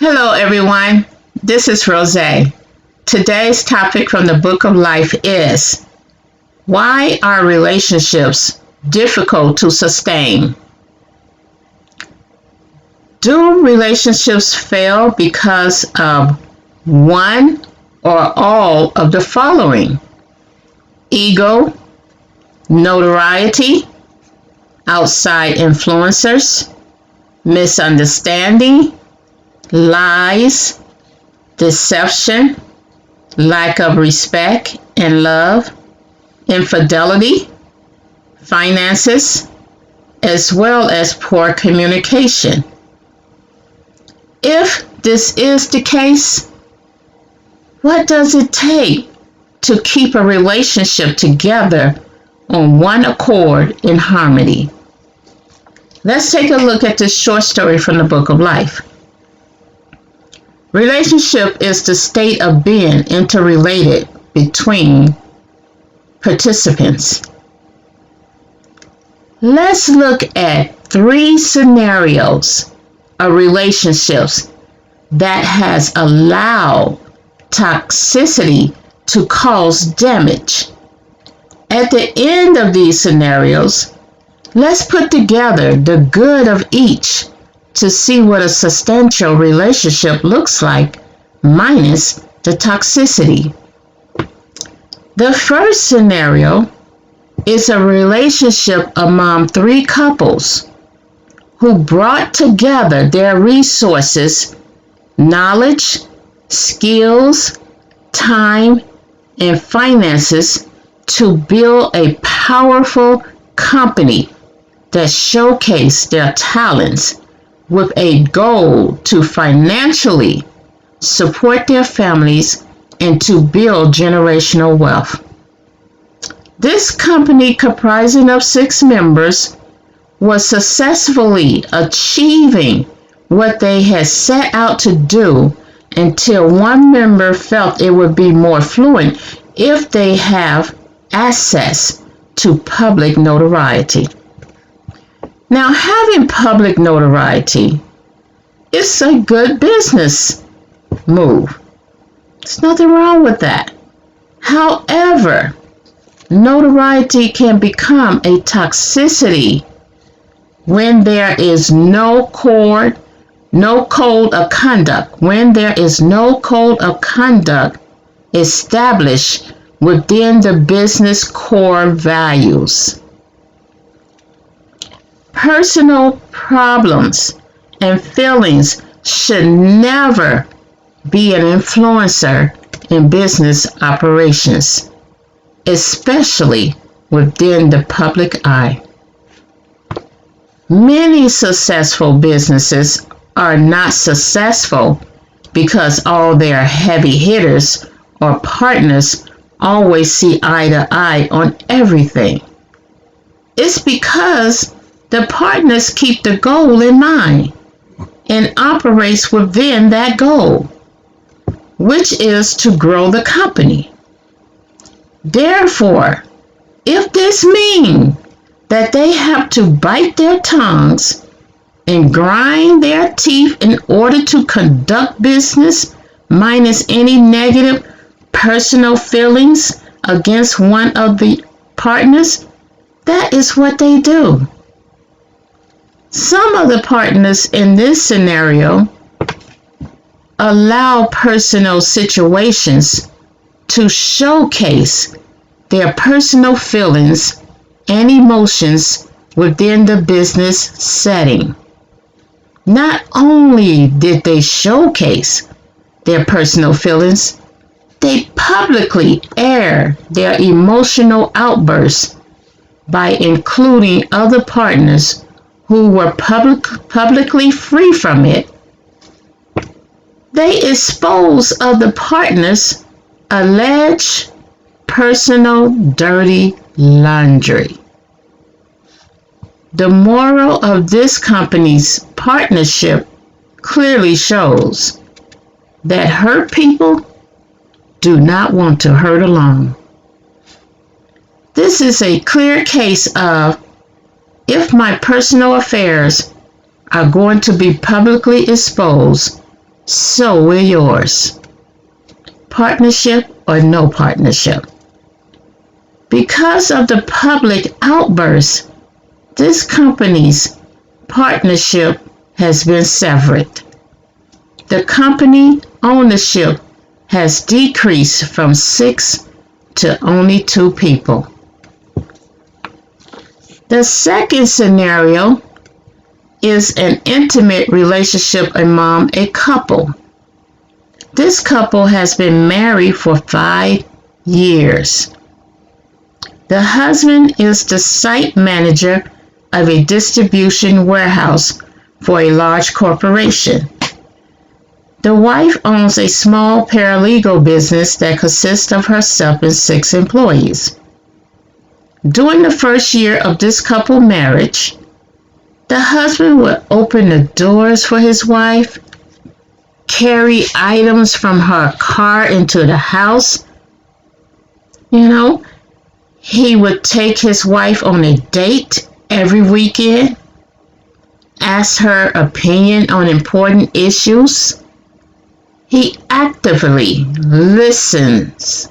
Hello, everyone. This is Rose. Today's topic from the Book of Life is why are relationships difficult to sustain? Do relationships fail because of one or all of the following? Ego, notoriety, outside influencers, misunderstanding, lies, deception, lack of respect and love, infidelity, finances, as well as poor communication. If this is the case, what does it take to keep a relationship together on one accord in harmony? Let's take a look at this short story from the Book of Life. Relationship is the state of being interrelated between participants. Let's look at 3 scenarios of relationships that has allowed toxicity to cause damage. At the end of these scenarios, let's put together the good of each to see what a substantial relationship looks like minus the toxicity. The first scenario is a relationship among 3 couples who brought together their resources, knowledge, skills, time, and finances to build a powerful company that showcased their talents with a goal to financially support their families and to build generational wealth. This company, comprising of 6 members, was successfully achieving what they had set out to do until one member felt it would be more fluent if they have access to public notoriety. Now, having public notoriety is a good business move. There's nothing wrong with that. However, notoriety can become a toxicity when there is no code of conduct. When there is no code of conduct established within the business core values. Personal problems and feelings should never be an influencer in business operations, especially within the public eye. Many successful businesses are not successful because all their heavy hitters or partners always see eye to eye on everything. It's because the partners keep the goal in mind and operates within that goal, which is to grow the company. Therefore, if this means that they have to bite their tongues and grind their teeth in order to conduct business minus any negative personal feelings against one of the partners, that is what they do. Some of the partners in this scenario allow personal situations to showcase their personal feelings and emotions within the business setting. Not only did they showcase their personal feelings, they publicly air their emotional outbursts by including other partners who were publicly free from it. They expose other partners' alleged personal dirty laundry. The moral of this company's partnership clearly shows that hurt people do not want to hurt alone. This is a clear case of, if my personal affairs are going to be publicly exposed, So will yours. Partnership or no partnership. Because of the public outburst, this company's partnership has been severed. The company ownership has decreased from 6 to only 2 people. The second scenario is an intimate relationship among a couple. This couple has been married for 5 years. The husband is the site manager of a distribution warehouse for a large corporation. The wife owns a small paralegal business that consists of herself and 6 employees. During the first year of this couple marriage, the husband would open the doors for his wife, carry items from her car into the house. He would take his wife on a date every weekend, ask her opinion on important issues. He actively listens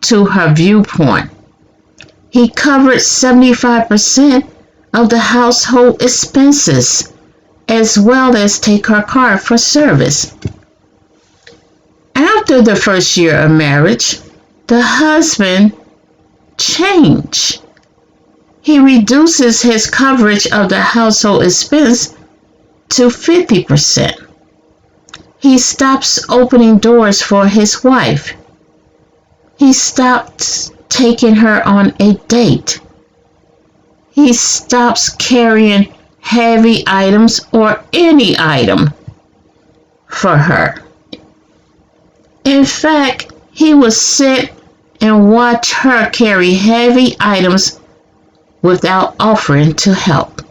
to her viewpoint. He covered 75% of the household expenses, as well as take her car for service. After the first year of marriage, the husband changed. He reduces his coverage of the household expense to 50%. He stops opening doors for his wife. He stops taking her on a date. He stops carrying heavy items or any item for her. In fact, he would sit and watch her carry heavy items without offering to help.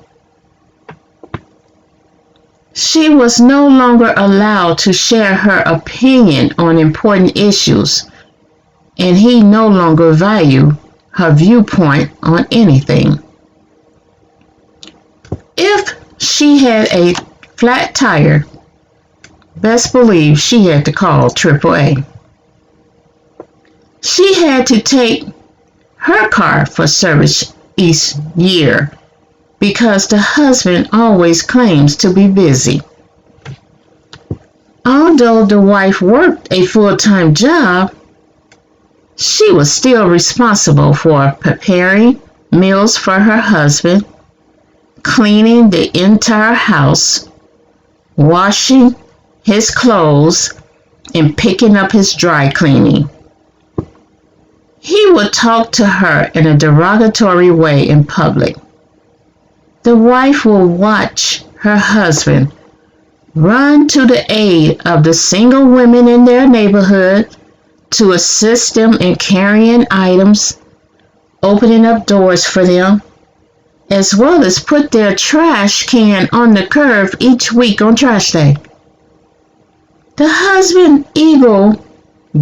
She was no longer allowed to share her opinion on important issues, and he no longer valued her viewpoint on anything. If she had a flat tire, best believe she had to call AAA. She had to take her car for service each year because the husband always claims to be busy. Although the wife worked a full-time job, she was still responsible for preparing meals for her husband, cleaning the entire house, washing his clothes, and picking up his dry cleaning. He would talk to her in a derogatory way in public. The wife will watch her husband run to the aid of the single women in their neighborhood to assist them in carrying items, opening up doors for them, as well as put their trash can on the curb each week on trash day. The husband's ego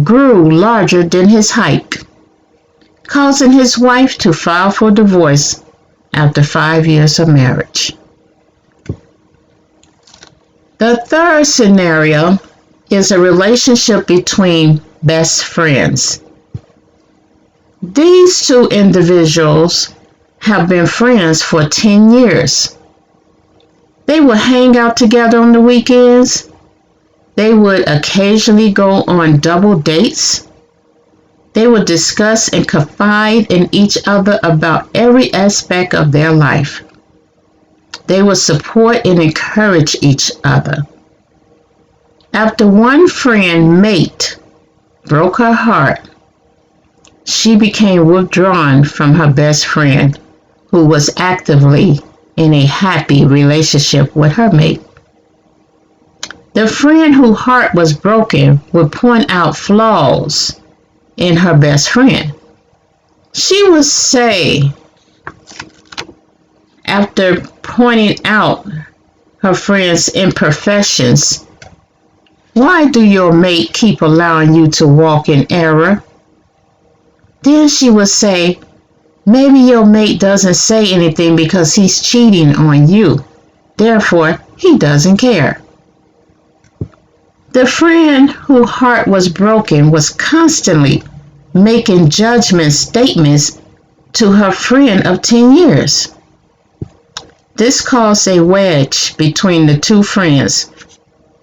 grew larger than his height, causing his wife to file for divorce after 5 years of marriage. The third scenario is a relationship between best friends. These 2 individuals have been friends for 10 years. They would hang out together on the weekends. They would occasionally go on double dates. They would discuss and confide in each other about every aspect of their life. They would support and encourage each other. After one friend mate broke her heart, she became withdrawn from her best friend, who was actively in a happy relationship with her mate. The friend whose heart was broken would point out flaws in her best friend. She would say, after pointing out her friend's imperfections, "Why do your mate keep allowing you to walk in error?" Then she would say, "Maybe your mate doesn't say anything because he's cheating on you. Therefore, he doesn't care." The friend whose heart was broken was constantly making judgment statements to her friend of 10 years. This caused a wedge between the two friends,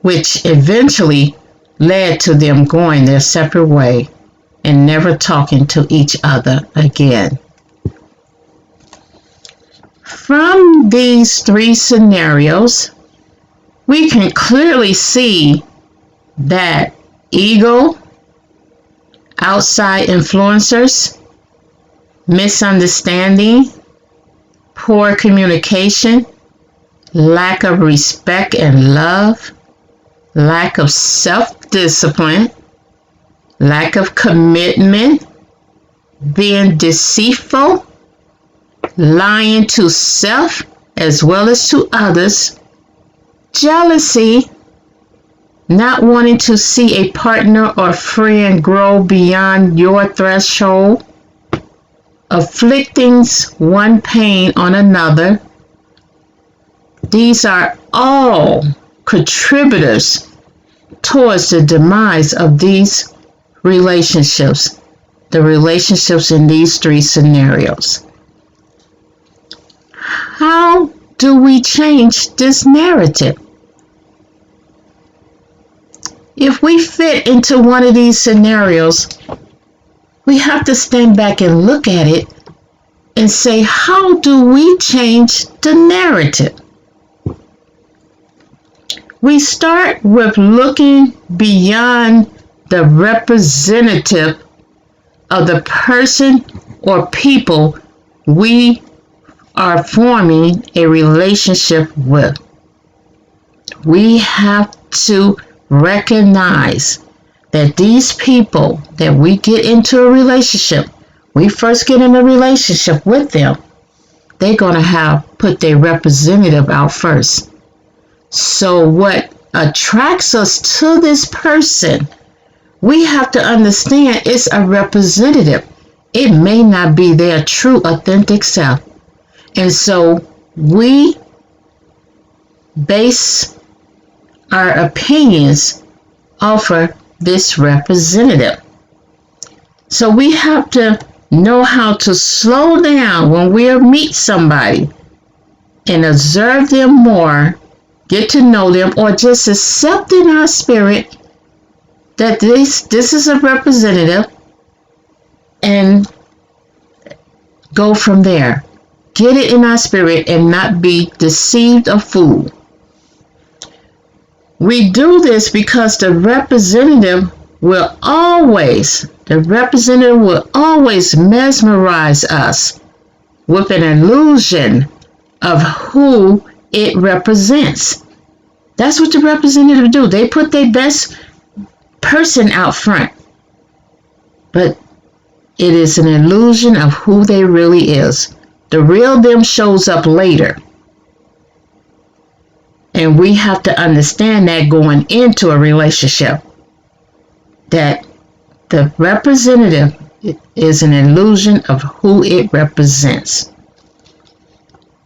which eventually led to them going their separate way and never talking to each other again. From these three scenarios, we can clearly see that ego, outside influencers, misunderstanding, poor communication, lack of respect and love, lack of self-discipline, lack of commitment, being deceitful, lying to self as well as to others, jealousy, not wanting to see a partner or friend grow beyond your threshold, afflicting one pain on another. These are all contributors towards the demise of these relationships, the relationships in these three scenarios. How do we change this narrative? If we fit into one of these scenarios, we have to stand back and look at it and say, how do we change the narrative? We start with looking beyond the representative of the person or people we are forming a relationship with. We have to recognize that these people that we get into a relationship, we first get in a relationship with them, they're going to have put their representative out first. So what attracts us to this person, we have to understand it's a representative. It may not be their true, authentic self. And so we base our opinions off of this representative. So we have to know how to slow down when we meet somebody and observe them more, get to know them, or just accept in our spirit that this is a representative and go from there. Get it in our spirit and not be deceived or fooled. We do this because the representative will always mesmerize us with an illusion of who it represents. That's what the representative do. They put their best person out front. But it is an illusion of who they really is. The real them shows up later. And we have to understand that going into a relationship, that the representative is an illusion of who it represents.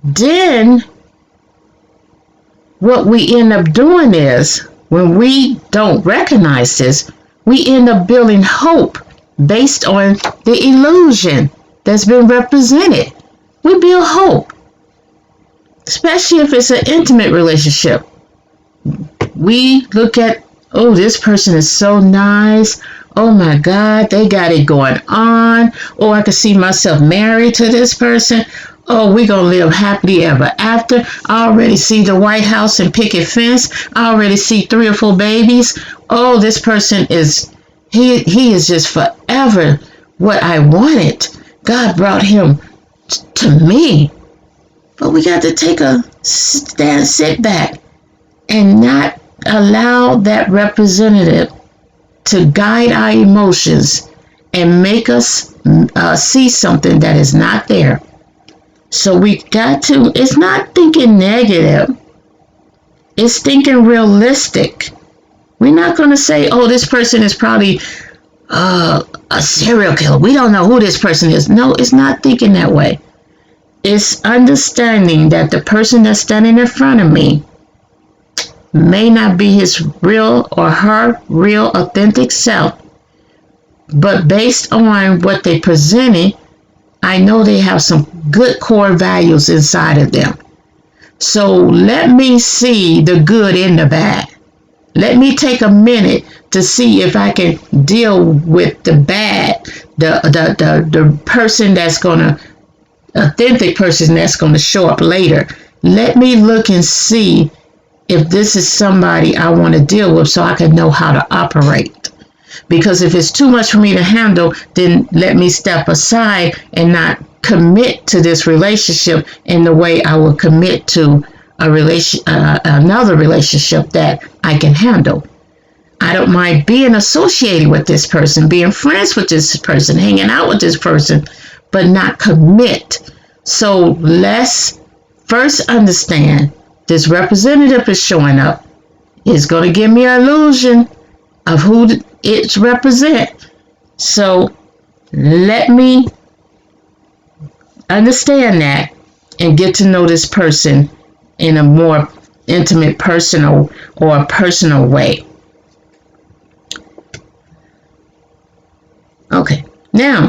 Then, what we end up doing is, when we don't recognize this, we end up building hope based on the illusion that's been represented. We build hope. Especially if it's an intimate relationship. We look at, oh, this person is so nice. Oh my God, they got it going on. Oh, I could see myself married to this person. Oh, we're going to live happily ever after. I already see the White House and picket fence. I already see 3 or 4 babies. Oh, this person is, he is just forever what I wanted. God brought him to me. But we got to take a sit back and not allow that representative to guide our emotions and make us see something that is not there. So we got to, it's not thinking negative. It's thinking realistic. We're not going to say, oh, this person is probably a serial killer. We don't know who this person is. No, it's not thinking that way. It's understanding that the person that's standing in front of me, may not be his real or her real authentic self, but based on what they presented, I know they have some good core values inside of them. So let me see the good in the bad. Let me take a minute to see if I can deal with the bad, the person that's gonna, authentic person that's gonna show up later. Let me look and see if this is somebody I want to deal with so I can know how to operate. Because if it's too much for me to handle, then let me step aside and not commit to this relationship in the way I would commit to another relationship that I can handle. I don't mind being associated with this person, being friends with this person, hanging out with this person, but not commit. So let's first understand this representative is showing up. It's going to give me an illusion of who it represents. So let me understand that and get to know this person in a more intimate, personal way. Okay, now,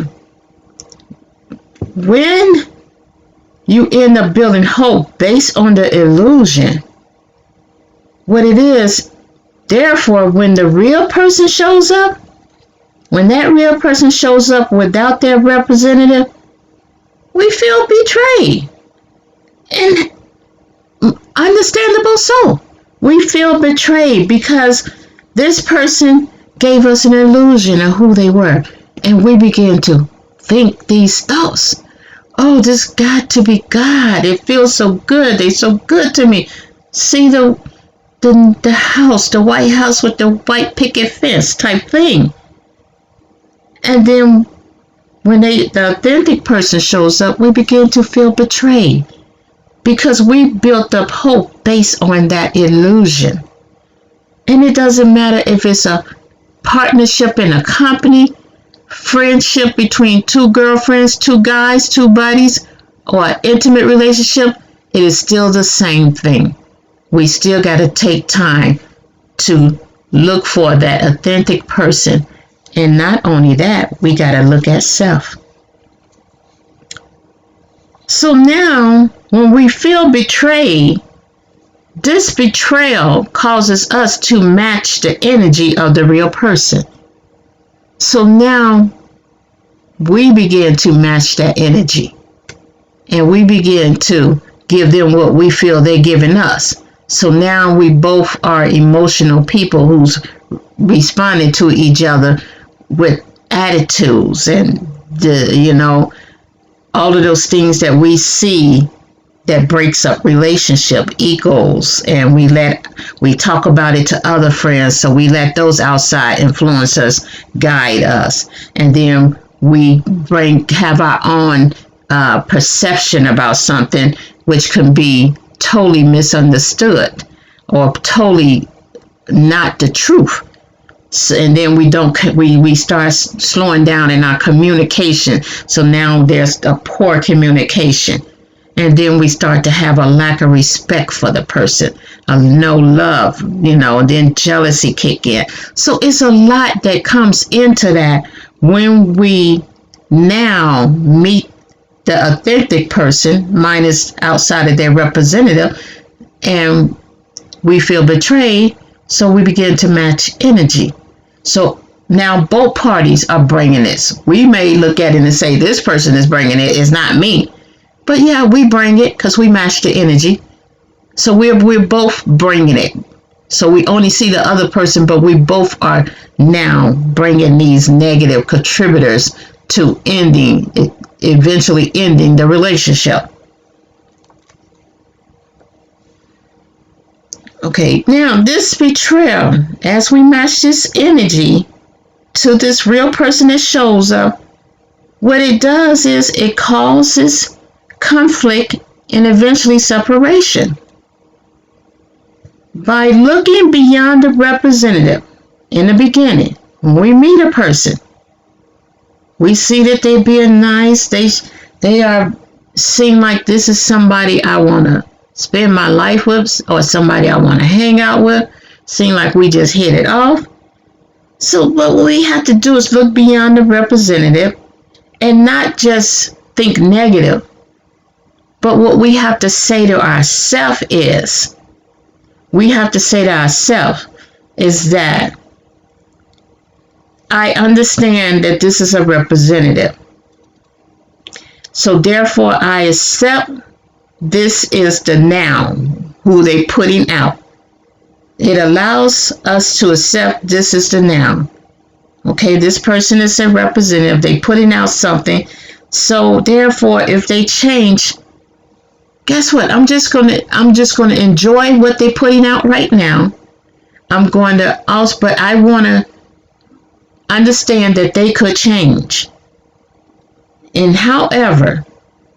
when you end up building hope based on the illusion, what it is, therefore, when the real person shows up, when that real person shows up without their representative, we feel betrayed. And understandable so. We feel betrayed because this person gave us an illusion of who they were. And we begin to think these thoughts. Oh, this got to be God. It feels so good. They're so good to me. See the house, the White House with the white picket fence type thing. And then when the authentic person shows up, we begin to feel betrayed because we built up hope based on that illusion. And it doesn't matter if it's a partnership in a company, friendship between two girlfriends, two guys, two buddies, or an intimate relationship, it is still the same thing. We still got to take time to look for that authentic person. And not only that, we got to look at self. So now, when we feel betrayed, this betrayal causes us to match the energy of the real person. So now we begin to match that energy and we begin to give them what we feel they're giving us. So now we both are emotional people who's responding to each other with attitudes and all of those things that we see that breaks up relationship, egos, and we talk about it to other friends, so we let those outside influencers guide us, and then we have our own perception about something which can be totally misunderstood or totally not the truth. So, and then we start slowing down in our communication, so now there's a poor communication. And then we start to have a lack of respect for the person, no love, and then jealousy kick in. So it's a lot that comes into that when we now meet the authentic person, minus outside of their representative, and we feel betrayed, so we begin to match energy. So now both parties are bringing this. We may look at it and say, this person is bringing it, it's not me. But yeah, we bring it because we match the energy. So we're both bringing it. So we only see the other person, but we both are now bringing these negative contributors to eventually ending the relationship. Okay, now this betrayal, as we match this energy to this real person that shows up, what it does is it causes conflict and eventually separation. By looking beyond the representative in the beginning, when we meet a person, we see that they're being nice, they seem like this is somebody I want to spend my life with, or somebody I want to hang out with. Seem like we just hit it off. So what we have to do is look beyond the representative and not just think negative. But what we have to say to ourselves is, we have to say to ourselves is that I understand that this is a representative. So therefore I accept this is the noun, who they putting out. It allows us to accept this is the noun. Okay, this person is a representative. They putting out something. So therefore, if they change, guess what? I'm just gonna enjoy what they're putting out right now. I'm going to also, but I want to understand that they could change. And however,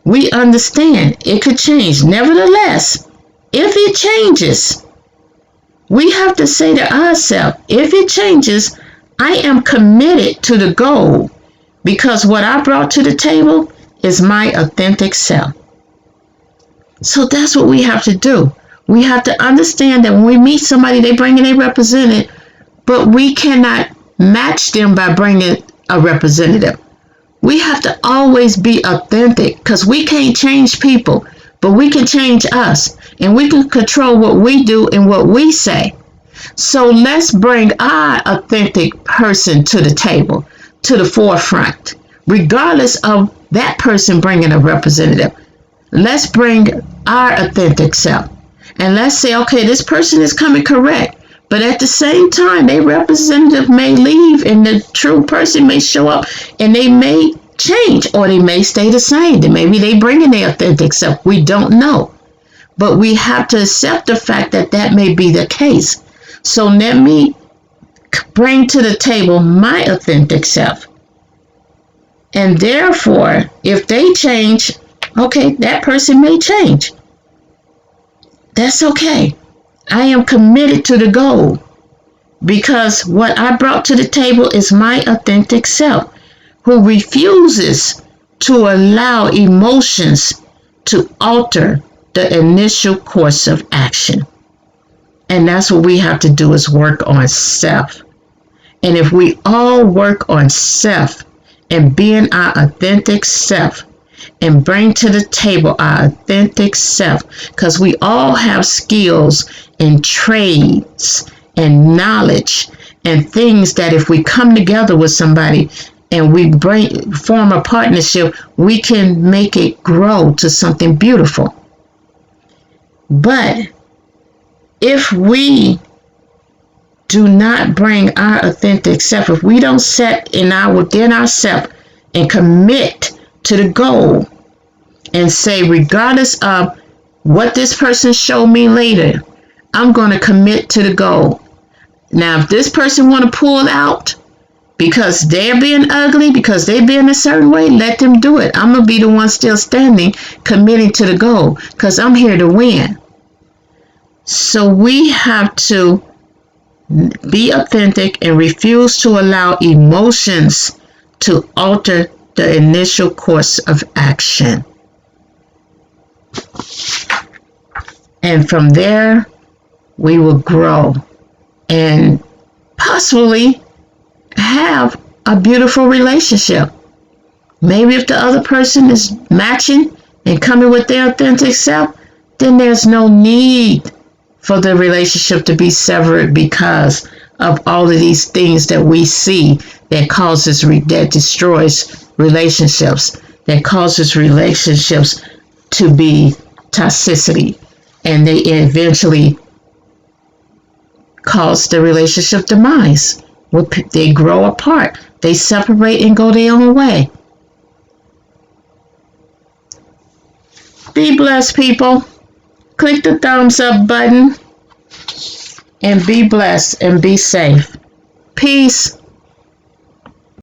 we understand it could change. Nevertheless, if it changes, we have to say to ourselves, if it changes, I am committed to the goal, because what I brought to the table is my authentic self. So that's what we have to do. We have to understand that when we meet somebody, they bring in a representative, but we cannot match them by bringing a representative. We have to always be authentic, because we can't change people, but we can change us, and we can control what we do and what we say. So let's bring our authentic person to the table, to the forefront, regardless of that person bringing a representative. Let's bring our authentic self, and let's say, okay, this person is coming correct, but at the same time, their representative may leave and the true person may show up, and they may change, or they may stay the same. Then maybe they bring in their authentic self. We don't know. But we have to accept the fact that that may be the case. So let me bring to the table my authentic self. And therefore, if they change, okay, that person may change. That's okay. I am committed to the goal, because what I brought to the table is my authentic self, who refuses to allow emotions to alter the initial course of action. And that's what we have to do, is work on self. And if we all work on self and being our authentic self, and bring to the table our authentic self, because we all have skills and trades and knowledge and things that if we come together with somebody and we form a partnership, we can make it grow to something beautiful. But if we do not bring our authentic self, if we don't set within ourselves and commit to the goal and say, regardless of what this person showed me later, I'm going to commit to the goal. Now, if this person want to pull out because they're being ugly, because they're being a certain way, let them do it. I'm going to be the one still standing, committing to the goal, because I'm here to win. So we have to be authentic and refuse to allow emotions to alter the initial course of action. And from there, we will grow and possibly have a beautiful relationship. Maybe if the other person is matching and coming with their authentic self, then there's no need for the relationship to be severed because of all of these things that we see that destroys relationships, that causes relationships to be toxicity, and they eventually cause the relationship demise. They grow apart, they separate and go their own way. Be blessed, people. Click the thumbs up button and be blessed and be safe. Peace.